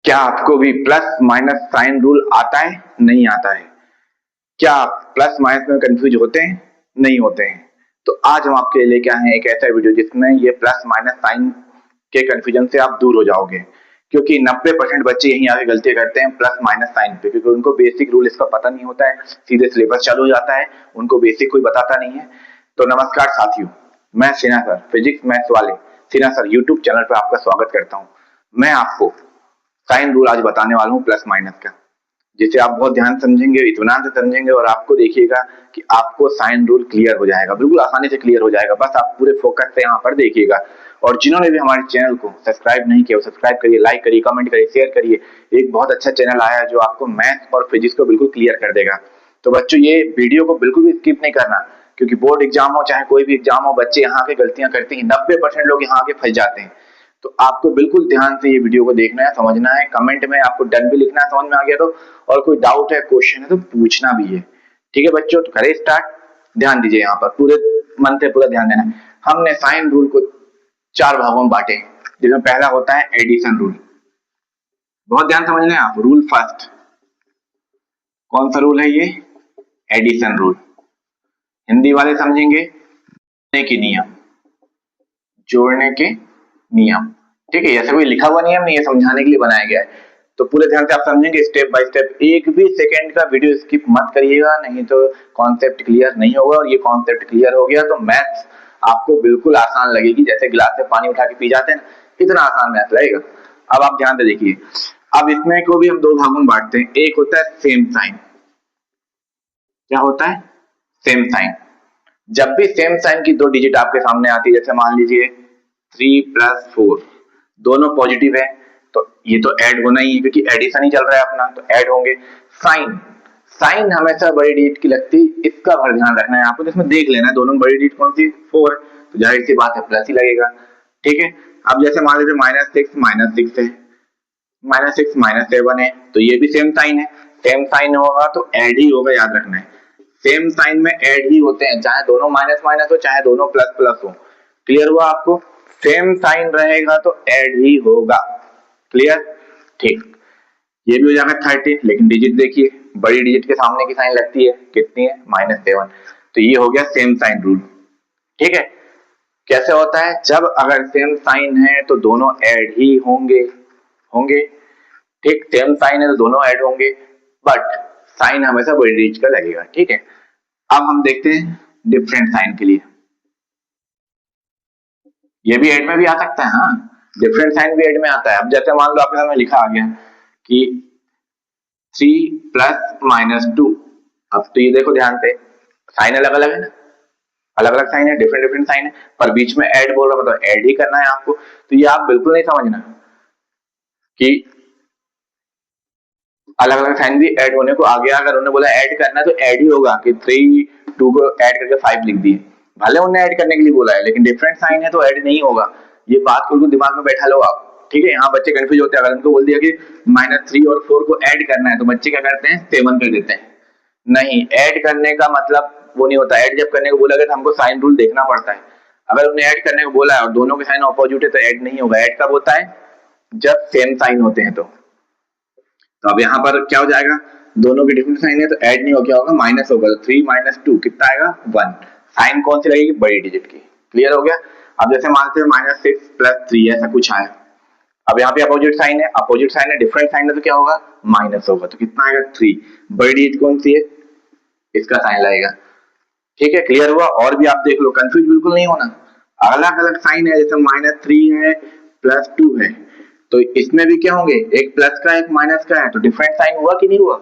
क्या आपको भी प्लस माइनस साइन रूल आता है? नहीं आता है? क्या आप प्लस माइनस में कंफ्यूज होते हैं? नहीं होते हैं? तो आज हम आपके लिए लेके आए हैं एक ऐसा वीडियो जिसमें ये प्लस माइनस साइन के कंफ्यूजन से आप दूर हो जाओगे, क्योंकि 90% बच्चे यहीं आके गलती करते हैं प्लस माइनस साइन पे, क्योंकि उनको बेसिक रूल इसका पता नहीं होता है, सीधे सिलेबस चालू हो जाता है, उनको बेसिक कोई बताता नहीं है। तो नमस्कार साथियों, मैं सिन्हा सर, फिजिक्स मैथ्स वाले सिन्हा सर यूट्यूब चैनल पर आपका स्वागत करता हूँ। मैं आपको साइन रूल आज बताने वाला हूँ प्लस माइनस का, जिसे आप बहुत ध्यान समझेंगे, इत्मीनान से समझेंगे और आपको देखिएगा कि आपको साइन रूल क्लियर हो जाएगा, बिल्कुल आसानी से क्लियर हो जाएगा। बस आप पूरे फोकस से यहाँ पर देखिएगा। और जिन्होंने भी हमारे चैनल को सब्सक्राइब नहीं किया वो सब्सक्राइब करिए, लाइक करिए, कमेंट करिए, शेयर करिए। एक बहुत अच्छा चैनल आया है जो आपको मैथ और फिजिक्स को बिल्कुल क्लियर कर देगा। तो बच्चों, ये वीडियो को बिल्कुल भी स्किप नहीं करना, क्योंकि बोर्ड एग्जाम हो चाहे कोई भी एग्जाम हो, बच्चे यहाँ के गलतियां करते हैं, 90% लोग यहाँ के फंस जाते हैं। तो आपको बिल्कुल ध्यान से ये वीडियो को देखना है, समझना है। कमेंट में आपको डन भी लिखना है समझ में आ गया तो, और कोई डाउट है, क्वेश्चन है तो पूछना भी है। ठीक है बच्चों, तो करें स्टार्ट। ध्यान दीजिए, यहाँ पर पूरे मन से पूरा ध्यान देना है। हमने साइन रूल को 4 भागों में बांटे, जिसमें पहला होता है एडिशन रूल। बहुत ध्यान समझना है आप। रूल फर्स्ट, कौन सा रूल है ये? Addition rule. हिंदी वाले समझेंगे जोड़ने के नियम, जोड़ने के नियम। ठीक है, ऐसा कोई लिखा हुआ नियम नहीं है, समझाने के लिए बनाया गया है। तो पूरे ध्यान से आप समझेंगे स्टेप बाय स्टेप। एक भी सेकंड का वीडियो स्किप मत करिएगा, नहीं तो कॉन्सेप्ट क्लियर नहीं होगा। और ये कॉन्सेप्ट क्लियर हो गया तो मैथ्स आपको बिल्कुल आसान लगेगी, जैसे गिलास से पानी उठा के पी जाते हैं ना, इतना आसान मैथ लगेगा। अब आप ध्यान से देखिए। अब इसमें को भी हम 2 भागों में बांटते हैं। एक होता है सेम साइन। क्या होता है? Same sine. जब भी सेम साइन की 2 डिजिट आपके सामने आती है, जैसे मान लीजिए 3 + 4, दोनों पॉजिटिव है, तो ये तो ऐड होना ही है, क्योंकि एडिशन ही चल रहा है अपना, तो ऐड होंगे। साइन, साइन हमेशा बड़ी डिजिट की लगती है, इसका भर ध्यान रखना है आपको। जिसमें देख लेना है दोनों बड़ी डिजिट कौन सी, 4 है, तो जाहिर सी बात है प्लस ही लगेगा। ठीक है, अब जैसे मान लीजिए -6 है, -6 -7 है, तो ये भी सेम साइन है। सेम साइन होगा तो ऐड ही होगा, याद रखना है। सेम साइन में ऐड ही होते हैं, चाहे दोनों माइनस माइनस हो चाहे दोनों प्लस प्लस हो। क्लियर हुआ आपको? सेम साइन रहेगा तो ऐड ही होगा। क्लियर? ठीक, ये भी हो जाएगा 30, लेकिन डिजिट देखिए, बड़ी डिजिट के सामने की साइन लगती है, कितनी है? -7। तो ये हो गया सेम साइन रूल। ठीक है, कैसे होता है? जब अगर सेम साइन है तो दोनों ऐड ही होंगे, होंगे। ठीक, सेम साइन है तो दोनों ऐड होंगे, बट साइन हमेशा बड़ी डिजिट का लगेगा। ठीक है, अब हम देखते हैं डिफरेंट साइन के लिए। ये भी ऐड में भी आ सकता है, हाँ, डिफरेंट साइन भी ऐड में आता है। अब जैसे मान लो आपके सामने लिखा आ गया कि 3 + -2। अब तो ये देखो ध्यान से, साइन अलग अलग है ना, अलग अलग साइन है, डिफरेंट डिफरेंट साइन है, पर बीच में ऐड बोल रहा, मतलब ऐड ही करना है आपको। तो ये आप बिल्कुल नहीं समझना कि अलग अलग साइन भी ऐड होने को आ गया। अगर उन्होंने बोला ऐड करना है तो ऐड ही होगा, कि 3 2 को ऐड करके 5 लिख दिए, भले उन्होंने ऐड करने के लिए बोला है, लेकिन डिफरेंट साइन है तो ऐड नहीं होगा। ये बात बिल्कुल दिमाग में बैठा लो आप। ठीक है, यहाँ बच्चे कंफ्यूज होते हैं। अगर उनको बोल दिया कि -3 और 4 को ऐड करना है, तो बच्चे क्या करते हैं? 7 कर देते हैं। नहीं, ऐड करने का मतलब वो नहीं होता। ऐड जब करने को बोला गया तो हमको साइन रूल देखना पड़ता है। अगर उन्हें ऐड करने को बोला है और दोनों के साइन ऑपोजिट है तो ऐड नहीं होगा। ऐड कब होता है? जब सेम साइन होते हैं। तो अब यहाँ पर क्या हो जाएगा? दोनों के डिफरेंट साइन है तो ऐड नहीं हो, क्या होगा? माइनस होगा। तो 3 - 2 कितना आएगा? 1। साइन कौन सी लगेगी? बड़ी डिजिट की। क्लियर हो गया? अब जैसे मानते हैं -6 + 3 ऐसा कुछ आया, अब यहाँ पे अपोजिट साइन है, अपोजिट साइन है, डिफरेंट साइन है, तो क्या होगा? माइनस होगा। तो कितना आएगा? 3। बड़ी डिजिट कौन सी है? इसका साइन लगेगा। ठीक है, क्लियर हुआ? और भी आप देख लो, कंफ्यूज बिल्कुल नहीं होना। अलग अलग साइन है, जैसे -3 है, +2 है, तो इसमें भी क्या होंगे? एक प्लस का एक माइनस का है, तो डिफरेंट साइन हुआ कि नहीं हुआ?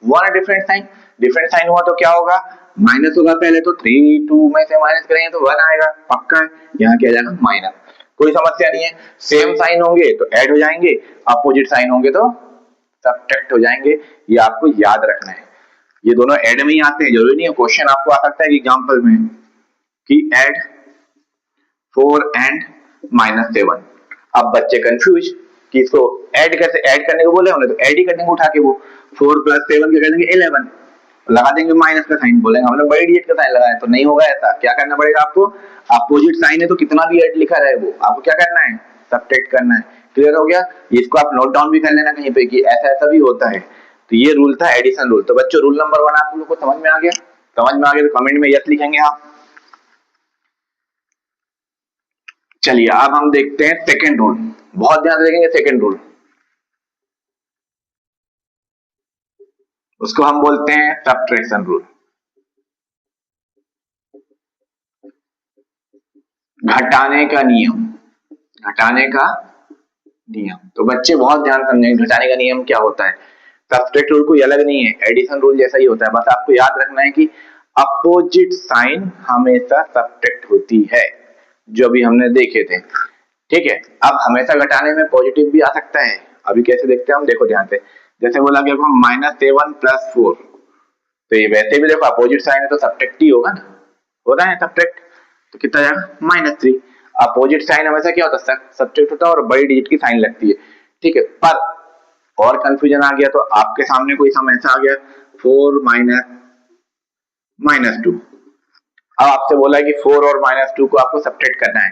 हुआ ना डिफरेंट साइन। डिफरेंट साइन हुआ तो क्या होगा? माइनस होगा पहले, तो 3 2 में से माइनस करेंगे तो 1 आएगा, पक्का है। यहाँ क्या जाएगा? माइनस। कोई समस्या नहीं है। सेम साइन होंगे तो ऐड हो जाएंगे, अपोजिट साइन होंगे तो सब्ट्रैक्ट हो जाएंगे। ये आपको याद रखना है। ये दोनों ऐड में ही आते हैं, जरूरी नहीं है। क्वेश्चन आपको आ सकता है एग्जाम्पल में कि ऐड 4 and -7। अब बच्चे कंफ्यूज कि इसको ऐड कैसे, ऐड करने को बोले उन्हें तो ऐड ही करने को उठा के वो 4 + 7 क्या कर देंगे? 11 लगा देंगे, माइनस का साइन बोलेंगे हमने बड़ी डिजिट का साइन लगाया, तो नहीं होगा ऐसा। क्या करना पड़ेगा आपको? अपोजिट साइन है तो कितना भी ऐड लिखा रहे वो आपको क्या करना है? सब्ट्रैक्ट करना है। क्लियर हो गया? इसको आप नोट डाउन भी कर लेना कहीं पे कि ऐसा ऐसा भी होता है। तो ये रूल था एडिशन रूल। तो बच्चों रूल नंबर 1 आप लोगों को समझ में आ गया? समझ में आ गया तो कमेंट में यस लिखेंगे आप। चलिए अब हम देखते हैं सेकेंड रूल। बहुत ध्यान से देखेंगे सेकेंड रूल, उसको हम बोलते हैं सब्ट्रैक्शन रूल, घटाने का नियम। घटाने का नियम। तो बच्चे बहुत ध्यान समझेंगे घटाने का नियम क्या होता है। सब्ट्रैक्ट रूल कोई अलग नहीं है, एडिशन रूल जैसा ही होता है। बस आपको याद रखना है कि अपोजिट साइन हमेशा सब्ट्रैक्ट होती है, जो भी हमने देखे थे। ठीक है, अब हमेशा घटाने में पॉजिटिव भी आ सकता है। अभी कैसे देखते हैं हम, देखो ध्यान से। जैसे बोला कि -7 + 4, तो ये वैसे भी देखो अपोजिट साइन है तो सब्ट्रैक्ट ही होगा ना, हो रहा है सब्ट्रैक्ट। तो कितना जाएगा -3। अपोजिट साइन हमेशा क्या होता है, सब्ट्रैक्ट होता है और बड़ी डिजिट की साइन लगती है। ठीक है, पर और कंफ्यूजन आ गया तो आपके सामने कोई सम ऐसा आ गया 4 -2। अब आपसे बोला है कि 4 और -2 को आपको सब्ट्रैक्ट करना है,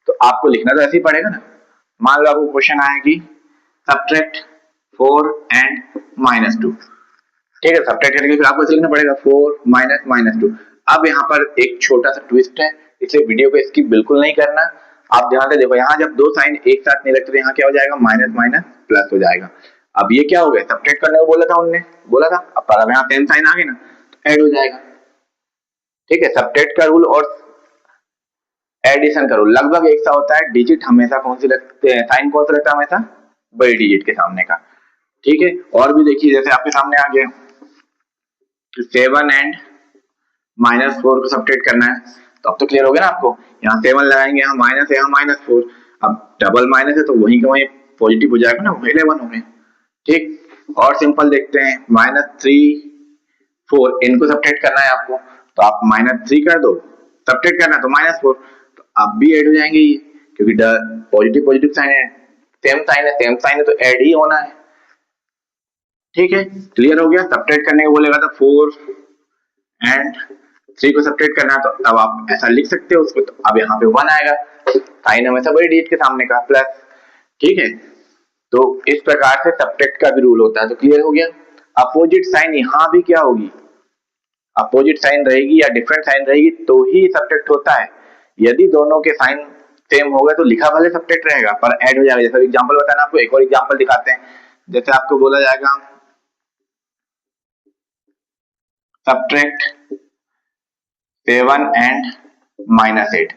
तो आपको लिखना तो ऐसे ही पड़ेगा ना। मान लो आपको क्वेश्चन आया कि सब्ट्रैक्ट 4 एंड -2। ठीक है, सब्ट्रैक्ट करके फिर आपको ऐसे लिखना पड़ेगा 4 -2। अब यहाँ पर एक छोटा सा ट्विस्ट है, इसलिए वीडियो को स्किप बिल्कुल नहीं करना। आप ध्यान से देखो, यहाँ जब दो साइन एक साथ नहीं लगते तो यहाँ क्या हो जाएगा, माइनस माइनस प्लस हो जाएगा। अब ये क्या हो गया, सब्ट्रैक्ट करने को बोला था उनने, बोला था। अब यहाँ सेम साइन आ गए ना तो ऐड हो जाएगा। ठीक है, सब्ट्रैक्ट का रूल और एडिशन का रूल लगभग एक सा होता है। डिजिट हमेशा कौन सी लगते हैं, साइन कौन सा लगता है हमेशा, बड़ी डिजिट के सामने का। ठीक है, और भी देखिए जैसे आपके सामने आ गया 7 एंड -4 को सब्ट्रैक्ट करना है, तो अब तो क्लियर हो गया ना आपको। यहाँ 7 लगाएंगे, यहाँ माइनस है, यहाँ -4। अब डबल माइनस है तो वहीं के वहीं पॉजिटिव हो जाएगा ना, 11 हो गए। ठीक, और सिंपल देखते हैं -3 4 इनको सब्ट्रैक्ट करना है आपको, तो आप -3 कर दो, सब्ट्रैक्ट करना है तो -4, तो अब भी ऐड हो जाएंगे ये, क्योंकि पॉजिटिव पॉजिटिव साइन है, सेम साइन है तो ऐड ही होना है। ठीक है, क्लियर हो गया। सब्ट्रैक्ट करने को बोलेगा तो 4 एंड 3 को सब्ट्रैक्ट करना है, तो अब आप ऐसा लिख सकते हो उसको। तो अब यहाँ पे 1 आएगा, साइन हमेशा बड़ी डिजिट के सामने का प्लस। ठीक है, तो इस प्रकार से सब्ट्रैक्ट का भी रूल होता है। तो क्लियर हो गया। अपोजिट साइन यहाँ भी क्या होगी, अपोजिट साइन रहेगी या डिफरेंट साइन रहेगी तो ही सब्ट्रैक्ट होता है। यदि दोनों के साइन सेम हो गए तो लिखा भले सब्ट्रैक्ट रहेगा पर ऐड हो जाएगा। जैसे एग्जांपल बताना आपको, एक और एग्जांपल दिखाते हैं। जैसे आपको बोला जाएगा सब्ट्रैक्ट 7 एंड -8।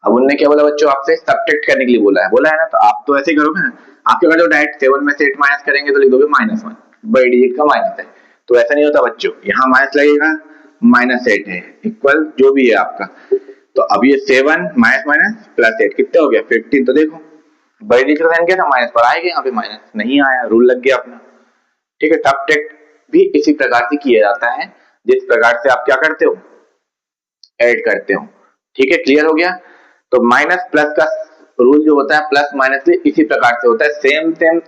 अब उनने क्या बोला बच्चों, आपसे सब्ट्रैक्ट करने के लिए बोला है ना, तो आप तो ऐसे ही करोगे ना। आप क्या करोगे, डायरेक्ट 7 में से 8 माइनस करेंगे तो लिख दोगे -1, बड़ी डिजिट का माइनस है। तो ऐसा नहीं होता बच्चों, यहाँ माइनस लगेगा, -8 है इक्वल जो भी है आपका। तो अब ये 7 माइनस माइनस प्लस 8 कितने हो गया 15। तो देखो बड़ी डिजिट का साइन क्या था, माइनस, पर आएगा यहाँ पे माइनस नहीं आया, रूल लग गया अपना। ठीक है, सब्ट्रैक्ट भी इसी प्रकार से किया जाता है जिस प्रकार से आप क्या करते हो, ऐड करते हो। ठीक है, क्लियर हो गया। तो माइनस प्लस का रूल जो होता है प्लस माइनस से इसी प्रकार से होता है। सेम सेम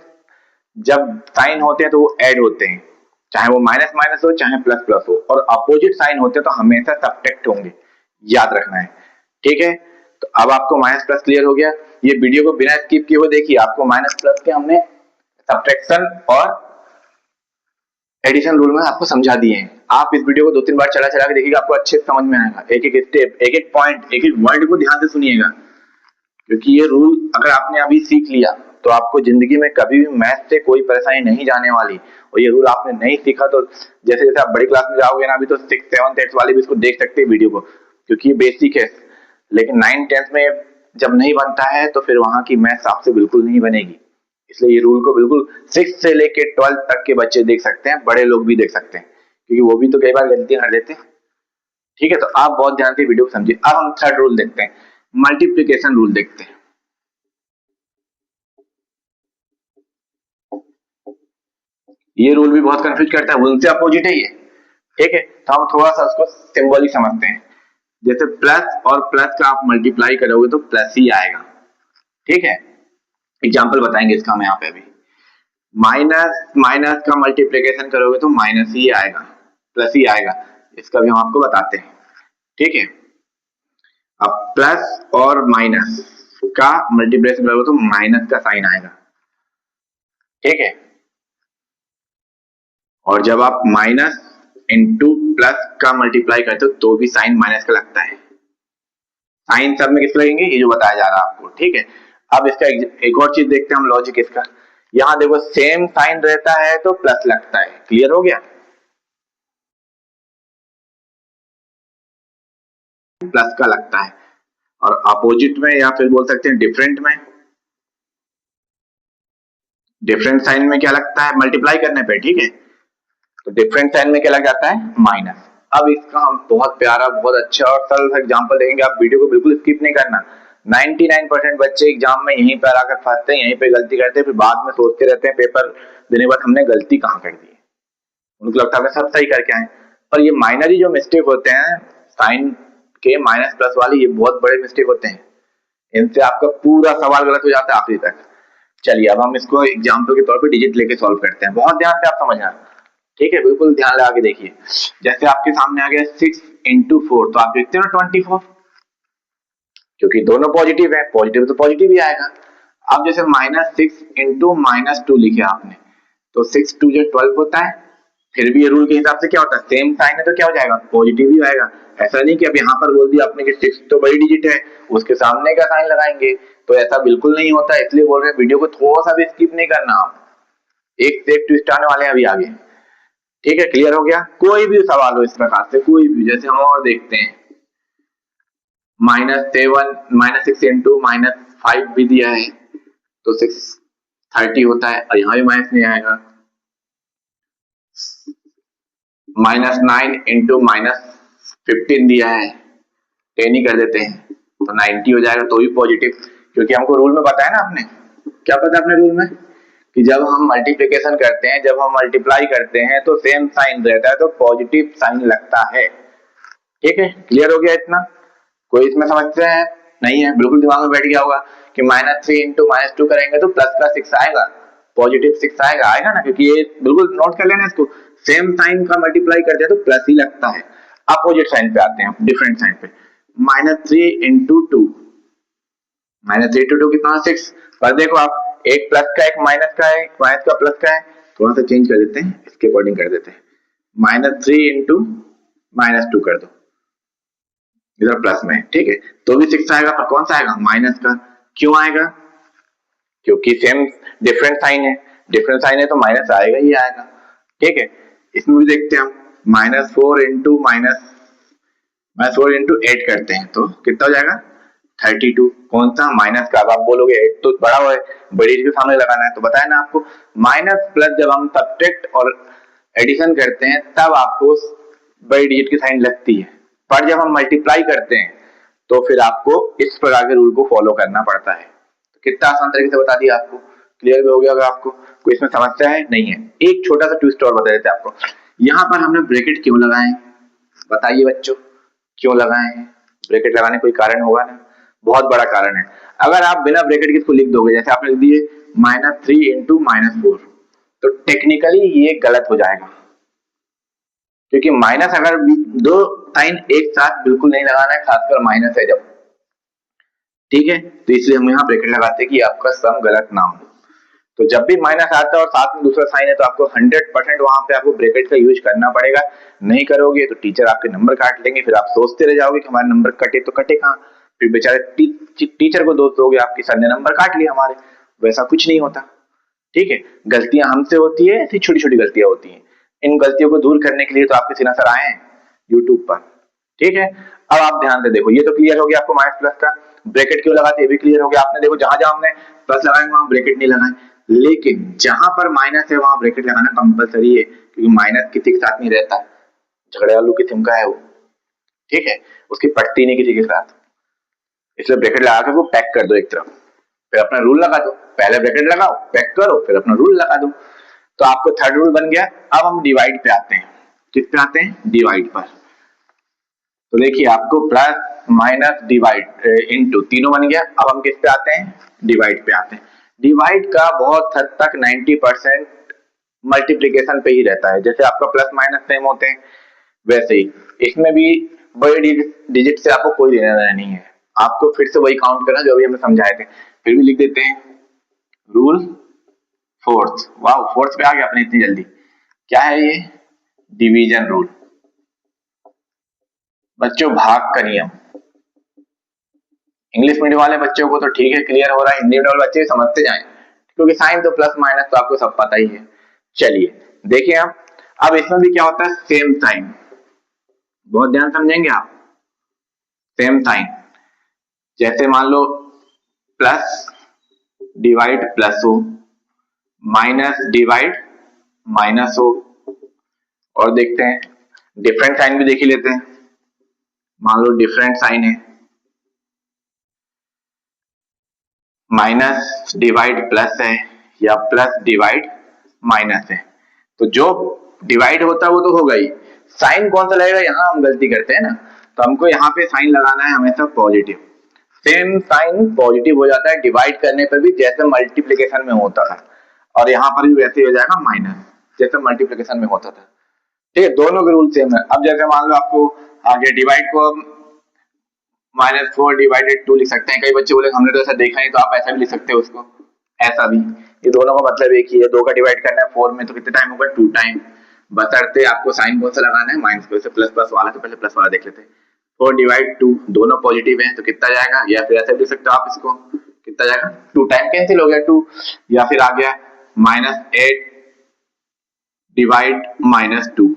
जब साइन होते हैं तो वो ऐड होते हैं, चाहे वो माइनस माइनस हो चाहे प्लस प्लस हो, और अपोजिट साइन होते हैं तो हमेशा सब्ट्रैक्ट होंगे, याद रखना है। ठीक है, तो अब आपको माइनस प्लस क्लियर हो गया। ये वीडियो को बिना स्किप किए हुए देखिए, आपको माइनस प्लस के हमने सब्ट्रैक्शन और एडिशन रूल में आपको समझा दिए हैं। आप इस वीडियो को 2-3 बार चला चला के देखिएगा, आपको अच्छे से समझ में आएगा। एक एक स्टेप, एक एक पॉइंट, एक एक वर्ड को ध्यान से सुनिएगा, क्योंकि ये रूल अगर आपने अभी सीख लिया तो आपको जिंदगी में कभी भी मैथ से कोई परेशानी नहीं जाने वाली। और ये रूल आपने नहीं सीखा तो जैसे जैसे आप बड़ी क्लास में जाओगे ना, अभी तो 6th 7th 8th वाले भी इसको देख सकते हैं वीडियो को, क्योंकि ये बेसिक है। लेकिन 9th 10th में जब नहीं बनता है तो फिर वहां की मैथ्स आपसे बिल्कुल नहीं बनेगी। इसलिए ये रूल को बिल्कुल 6th से लेके 12th तक के बच्चे देख सकते हैं, बड़े लोग भी देख सकते हैं, क्योंकि वो भी तो कई बार गलतियां कर देते हैं। ठीक है, तो आप बहुत ध्यान से वीडियो को समझिए। अब हम थर्ड रूल देखते हैं, मल्टीप्लीकेशन रूल देखते हैं। ये रूल भी बहुत कंफ्यूज करता है, उनसे अपोजिट है ये। ठीक है, तो हम थोड़ा सा उसको सिंबॉलिक समझते हैं। जैसे प्लस और प्लस का आप मल्टीप्लाई करोगे तो प्लस ही आएगा। ठीक है, एग्जाम्पल बताएंगे इसका हम यहाँ पे अभी। माइनस माइनस का मल्टीप्लीकेशन करोगे तो माइनस ही आएगा, प्लस ही आएगा। इसका भी हम आपको बताते हैं। ठीक है, अब प्लस और माइनस का मल्टीप्लिकेशन करोगे तो माइनस का साइन आएगा। ठीक है। और जब आप माइनस इंटू प्लस का मल्टीप्लाई करते हो तो भी साइन माइनस का लगता है। साइन सब में किस लगेंगे, ये जो बताया जा रहा है आपको, ठीक है। अब इसका एक और चीज देखते हैं हम, लॉजिक इसका। यहाँ देखो सेम साइन रहता है तो प्लस लगता है, क्लियर हो गया, प्लस का लगता है। और अपोजिट में या फिर बोल सकते हैं डिफरेंट में, डिफरेंट साइन में क्या लगता है मल्टीप्लाई करने पे, ठीक है। तो डिफरेंट साइन में क्या लग जाता है, माइनस। अब इसका हम बहुत प्यारा, बहुत अच्छा और सरल सा एग्जांपल देंगे, आप वीडियो को बिल्कुल स्किप नहीं करना। 99% बच्चे एग्जाम में यहीं पर आकर फंसते हैं, यहीं पे गलती करते हैं, फिर बाद में सोचते रहते हैं पेपर देने के बाद हमने गलती कहाँ कर दी। उनको लगता है सब सही करके आए, पर ये माइनर ही जो मिस्टेक होते हैं साइन के माइनस प्लस वाले, ये बहुत बड़े मिस्टेक होते हैं, इनसे आपका पूरा सवाल गलत हो जाता है आखिरी तक। चलिए अब हम इसको एग्जाम्पल के तौर पे डिजिट लेके सॉल्व करते हैं, बहुत ध्यान से आप समझना, ठीक है, बिल्कुल ध्यान लगा के देखिए। जैसे आपके सामने आ गया 6 into 4, तो आप देखते हो ना 24, क्योंकि दोनों पॉजिटिव है, पॉजिटिव तो पॉजिटिव ही आएगा। अब जैसे -6 into -2 लिखे आपने, तो 6 2 12 होता है, फिर भी ये रूल के हिसाब से क्या होता है, सेम साइन है तो क्या हो जाएगा, पॉजिटिव ही आएगा। ऐसा नहीं कि अब यहाँ पर बोल दिया आपने कि 6 तो बड़ी डिजिट है, उसके सामने का साइन लगाएंगे, तो ऐसा बिल्कुल नहीं होता। इसलिए बोल रहे हैं वीडियो को थोड़ा सा भी स्किप नहीं करना आप, एक से एक ट्विस्ट आने वाले हैं अभी आगे, ठीक है, क्लियर हो गया। कोई भी सवाल हो इस प्रकार से, कोई भी, जैसे हम और देखते हैं -6 भी दिया है तो 630 होता है, और यहाँ भी माइनस नहीं आएगा। -9 into -15 दिया है, 10 ही कर देते हैं तो 90 हो जाएगा, तो भी पॉजिटिव, क्योंकि हमको रूल में पता है ना, आपने क्या पता है अपने रूल में कि जब हम मल्टीप्लिकेशन करते हैं, जब हम मल्टीप्लाई करते हैं तो सेम साइन रहता है तो पॉजिटिव साइन लगता है, ठीक है, क्लियर हो गया इतना। कोई इसमें समस्या है, नहीं है, बिल्कुल दिमाग में बैठ गया होगा कि -3 into -2 करेंगे तो प्लस का 6 आएगा, पॉजिटिव 6 आएगा, आएगा ना, क्योंकि ये बिल्कुल नोट कर लेना इसको, सेम साइन का मल्टीप्लाई करते हैं तो प्लस ही लगता है। अपोजिट साइन पे आते हैं, डिफरेंट साइन पे, -3 into 2, -3 into 2 कितना, 6। पर देखो आप, एक प्लस का, एक माइनस का है, एक माइनस का प्लस का है, थोड़ा सा चेंज कर देते हैं, इसके अकॉर्डिंग कर देते हैं, -3 into -2 कर दो, इधर प्लस में, ठीक है, तो भी 6 आएगा, पर कौन सा आएगा, माइनस का। क्यों आएगा, क्योंकि सेम डिफरेंट साइन है, डिफरेंट साइन है तो माइनस आएगा ही आएगा, ठीक है। इसमें भी देखते हैं हम, -4 into 8 करते हैं तो कितना हो जाएगा, 32, कौन सा, माइनस का। अब आप बोलोगे 8 तो बड़ा है, बड़ी के सामने लगाना है, तो बताया ना आपको, माइनस प्लस जब हम सब्ट्रैक्ट और एडिशन करते हैं तब आपको बड़ी डिजिट की साइन लगती है, पर जब हम मल्टीप्लाई करते हैं तो फिर आपको इस प्रकार के रूल को फॉलो करना पड़ता है। तो कितना आसान तरीके से बता दिया आपको, क्लियर भी हो गया होगा आपको, कोई इसमें समस्या है, नहीं है। एक छोटा सा ट्विस्ट और बता देते हैं आपको, यहाँ पर हमने ब्रैकेट क्यों लगाए, बताइए बच्चों, क्यों लगाए हैं ब्रैकेट, लगाने कोई कारण होगा ना, बहुत बड़ा कारण है। अगर आप बिना ब्रैकेट के इसको लिख दोगे, जैसे आपने लिख दिए -3 into -4, तो टेक्निकली ये गलत हो जाएगा, क्योंकि माइनस अगर दो साइन एक साथ बिल्कुल नहीं लगाना है, खासकर माइनस है जब, ठीक है, तो इसलिए हम यहाँ ब्रैकेट लगाते हैं कि आपका सम गलत ना हो। तो जब भी माइनस आता है और साथ में दूसरा साइन है तो आपको 100% वहां पे आपको ब्रैकेट का यूज करना पड़ेगा, नहीं करोगे तो टीचर आपके नंबर काट लेंगे, फिर आप सोचते रह जाओगे कि हमारे नंबर कटे तो कटे कहाँ, फिर बेचारे टीचर को दोष दोगे आपके सर ने नंबर काट लिया हमारे, वैसा कुछ नहीं होता, ठीक है। गलतियां हमसे होती है, ऐसी छोटी छोटी गलतियां होती हैं, इन गलतियों को दूर करने के लिए तो आपके सीना सर आए हैं यूट्यूब पर, ठीक है। अब आप ध्यान से देखो, ये तो क्लियर हो गया आपको माइनस प्लस का ब्रैकेट क्यों लगाते, ये भी क्लियर हो गया आपने, देखो जहां जहां हमने प्लस लगाएंगे वहां ब्रैकेट नहीं लगाए, लेकिन जहां पर माइनस है वहां ब्रैकेट लगाना कंपलसरी है, क्योंकि माइनस किसी के साथ नहीं रहता, झगड़े वालों की सिम का है वो, ठीक है, उसकी पटती नहीं किसी के साथ, इसलिए ब्रैकेट लगा के वो पैक कर दो एक तरफ, फिर अपना रूल लगा दो, पहले ब्रैकेट लगाओ, पैक करो, फिर अपना रूल लगा दो, तो आपको थर्ड रूल बन गया। अब हम डिवाइड पे आते हैं, किस पे आते हैं, डिवाइड पर। तो देखिए आपको प्लस माइनस डिवाइड इनटू तीनों बन गया। अब हम किस पे आते हैं, डिवाइड पे आते हैं। डिवाइड का बहुत हद तक 90% मल्टीप्लीकेशन पे ही रहता है, जैसे आपका प्लस माइनस सेम होते हैं वैसे ही इसमें भी बड़ी डिजिट से आपको कोई लेना देना नहीं है, आपको फिर से वही काउंट करना जो अभी हमने समझाए थे, फिर भी लिख देते हैं रूल फोर्थ, वाह फोर्थ पे आ गया अपने इतनी जल्दी। क्या है ये? Division rule. बच्चों भाग का नियम। इंग्लिश मीडियम वाले बच्चों को तो ठीक है क्लियर हो रहा है, हिंदी मीडियम वाले बच्चे भी समझते जाएं, क्योंकि साइन तो प्लस माइनस तो आपको सब पता ही है। चलिए देखिए आप, अब इसमें भी क्या होता है, सेम साइन। बहुत ध्यान समझेंगे आप। सेम साइन, जैसे मान लो प्लस डिवाइड प्लस हो, माइनस डिवाइड माइनस हो। और देखते हैं डिफरेंट साइन भी देख ही लेते हैं। मान लो डिफरेंट साइन है, माइनस डिवाइड प्लस है या प्लस डिवाइड माइनस है, तो जो डिवाइड होता है वो तो होगा ही, साइन कौन सा लगेगा, यहाँ हम गलती करते हैं ना, तो हमको यहाँ पे साइन लगाना है हमेशा पॉजिटिव। सेम साइन पॉजिटिव हो जाता है डिवाइड करने पर भी, जैसे मल्टीप्लिकेशन में होता था, और यहाँ पर भी वैसे ही हो जाएगा माइनस, जैसे मल्टीप्लिकेशन में होता था। ठीक है, दोनों के रूल सेम है। अब जैसे मान लो आपको आगे डिवाइड को -4 डिवाइडेड 2 लिख सकते हैं, कई बच्चे बोले हमने तो ऐसा देखा नहीं, तो आप ऐसा भी लिख सकते हो उसको, ऐसा भी। ये दोनों का मतलब एक ही है, 2 का डिवाइड करना है 4 में तो कितने टाइम होगा, 2 टाइम। बशर्ते आपको साइन कौन सा लगाना है, माइनस को, प्लस प्लस वाला तो पहले प्लस वाला देख लेते हैं। 4 डिवाइड 2 दोनों पॉजिटिव है तो कितना जाएगा, या फिर ऐसा भी लिख सकते हो आप इसको, कितना जाएगा 2 टाइम कैंसिल हो गया 2, या फिर आ गया -8 डिवाइड -2,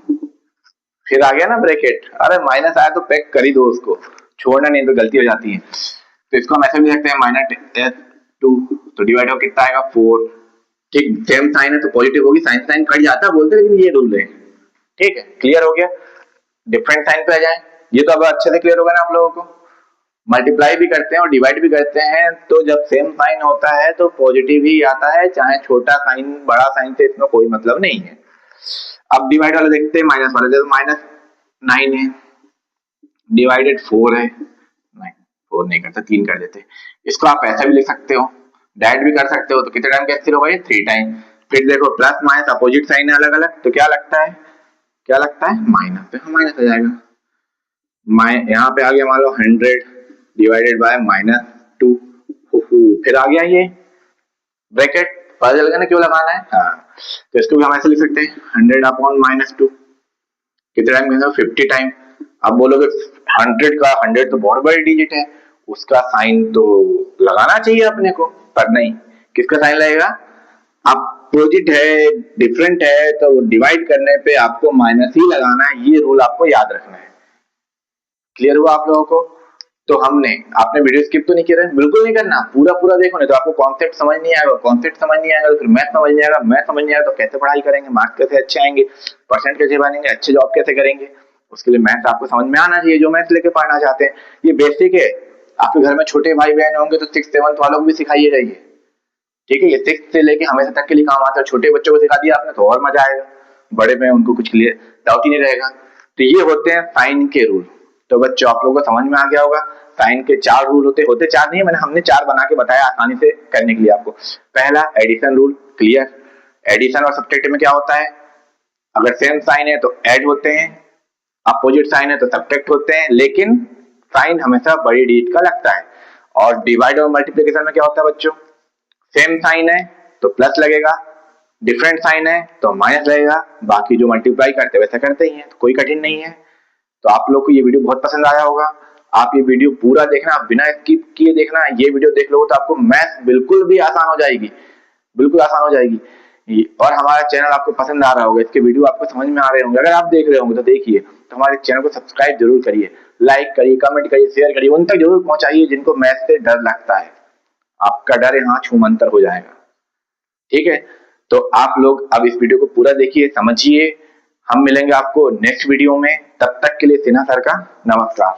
फिर आ गया ना ब्रैकेट, अरे माइनस आया तो पैक कर ही दो उसको, छोड़ना नहीं तो गलती हो जाती है। तो इसको हम ऐसे भी लिखते हैं -2, तो डिवाइड हो कितना आएगा 4। ठीक, सेम साइन है तो पॉजिटिव होगी, साइन साइन कट जाता है बोलते, लेकिन ये रूल है। ठीक है, क्लियर हो गया। डिफरेंट साइन पे आ जाए, ये तो अब अच्छे से क्लियर होगा ना आप लोगों को। मल्टीप्लाई भी करते हैं और डिवाइड भी करते हैं, तो जब सेम साइन होता है तो पॉजिटिव ही आता है, चाहे छोटा साइन बड़ा साइन से इसमें कोई मतलब नहीं है। अब डिवाइड वाले देखते हैं, माइनस वाले, जैसे -9 है डिवाइडेड 4 है, नहीं 4 नहीं करते, 3 कर देते। इसको आप ऐसा भी लिख सकते हो, डायरेक्ट भी कर सकते हो, तो कितने टाइम कैंसिल होगा ये, 3 टाइम। फिर देखो प्लस माइनस अपोजिट साइन है अलग अलग, तो क्या लगता है, क्या लगता है माइनस, तो माइनस आ जाएगा। यहाँ पे आ गया मान लो 100 डिवाइडेड बाय -2, फिर आ गया ये ब्रैकेट, पता चल गया ना क्यों लगाना है। हाँ, तो इसको भी हम ऐसे लिख सकते हैं 100 अपॉन -2, कितने टाइम कहते हो, 50 टाइम। अब बोलोगे 100 का 100 तो बहुत बड़ी डिजिट है, उसका साइन तो लगाना चाहिए अपने को, पर नहीं, किसका साइन लगेगा, अपोजिट है डिफरेंट है तो डिवाइड करने पे आपको माइनस ही लगाना है, ये रूल आपको याद रखना है। क्लियर हुआ आप लोगों को। तो आपने वीडियो स्किप तो नहीं किया, बिल्कुल नहीं करना, पूरा पूरा देखो, नहीं तो आपको कॉन्सेप्ट समझ नहीं आएगा, कॉन्सेप्ट समझ नहीं आएगा तो फिर मैथ समझ नहीं आएगा, मैथ समझ नहीं आएगा तो कैसे पढ़ाई करेंगे, मार्क्स कैसे अच्छे आएंगे, परसेंट कैसे बनेंगे, अच्छे जॉब कैसे करेंगे। उसके लिए मैथ आपको समझ में आना चाहिए, जो मैथ लेके पढ़ना चाहते हैं, ये बेसिक है। आपके घर में छोटे भाई बहन होंगे तो 6th 7th वालों को भी सिखाइएगा ये, ठीक है, ये 6th से लेके हमेशा तक के लिए काम आता है। छोटे बच्चों को सिखा दिया आपने तो और मजा आएगा, बड़े में उनको कुछ क्लियर डाउट ही नहीं रहेगा। तो ये होते हैं साइन के रूल। तो बच्चों आप लोगों को समझ में आ गया होगा, साइन के 4 रूल होते 4 नहीं है, मैंने हमने 4 बना के बताया आसानी से करने के लिए आपको। पहला एडिशन रूल, क्लियर, एडिशन और सब्ट्रैक्ट में क्या होता है, अगर सेम साइन है तो ऐड होते हैं, अपोजिट साइन है तो सब्ट्रैक्ट होते हैं, लेकिन साइन हमेशा बड़ी डिजिट का लगता है। और डिवाइड और मल्टीप्लिकेशन में क्या होता है बच्चों, सेम साइन है तो प्लस लगेगा, डिफरेंट साइन है तो माइनस लगेगा, बाकी जो मल्टीप्लाई करते हैं वैसा करते ही हैं, तो कोई कठिन नहीं है। तो आप लोग को ये वीडियो बहुत पसंद आया होगा, आप ये वीडियो पूरा देखना, बिना स्किप किए देखना, ये वीडियो देख लो तो आपको मैथ बिल्कुल भी आसान हो जाएगी, बिल्कुल आसान हो जाएगी। और हमारा चैनल आपको पसंद आ रहा होगा, इसके वीडियो आपको समझ में आ रहे होंगे, अगर आप देख रहे होंगे तो देखिए, तो हमारे चैनल को सब्सक्राइब जरूर करिए, लाइक करिए, कमेंट करिए, शेयर करिए, उन तक जरूर पहुंचाइए जिनको मैथ से डर लगता है, आपका डर यहाँ छूमंतर हो जाएगा। ठीक है, तो आप लोग अब इस वीडियो को पूरा देखिए, समझिए। हम मिलेंगे आपको नेक्स्ट वीडियो में, तब तक के लिए सिन्हा सर का नमस्कार।